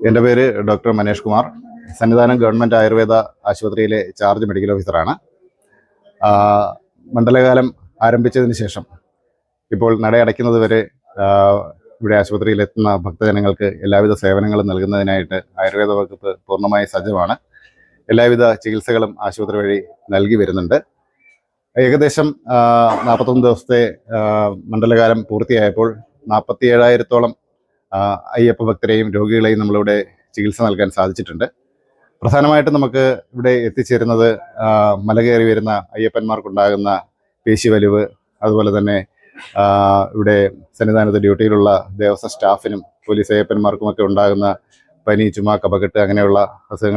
എൻ്റെ പേര് doctor Manesh Kumar. Sannidhanam government Ayurveda ആശുപത്രിയിലെ ചാർജ് മെഡിക്കൽ ഓഫീസറാണ്. മണ്ഡലകാലം ആരംഭിച്ചതിന് ശേഷം ഇപ്പോൾ നടയടയ്ക്കുന്നത് വരെ ഇവിടെ ആശുപത്രിയിലെത്തുന്ന ഭക്തജനങ്ങൾക്ക് എല്ലാവിധ സേവനങ്ങളും നൽകുന്നതിനായിട്ട് ആയുർവേദ വകുപ്പ് പൂർണ്ണമായി സജ്ജമാണ്. എല്ലാവിധ ചികിത്സകളും ആശുപത്രി വഴി നൽകി വരുന്നുണ്ട്. ഏകദേശം 41 ദിവസത്തെ മണ്ഡലകാലം പൂർത്തിയായപ്പോൾ 47,000-ഓളം അയ്യപ്പ ഭക്തരെയും രോഗികളെയും നമ്മളിവിടെ ചികിത്സ നൽകാൻ സാധിച്ചിട്ടുണ്ട്. പ്രധാനമായിട്ടും നമുക്ക് ഇവിടെ എത്തിച്ചേരുന്നത് മല കയറി വരുന്ന അയ്യപ്പന്മാർക്കുണ്ടാകുന്ന പേശിവലിവ്, അതുപോലെ തന്നെ ഇവിടെ സന്നിധാനത്ത് ഡ്യൂട്ടിയിലുള്ള ദേവസ്വം സ്റ്റാഫിനും പോലീസ് അയ്യപ്പന്മാർക്കുമൊക്കെ ഉണ്ടാകുന്ന പനി, ചുമ, കഫക്കെട്ട് അങ്ങനെയുള്ള അസുഖങ്ങൾ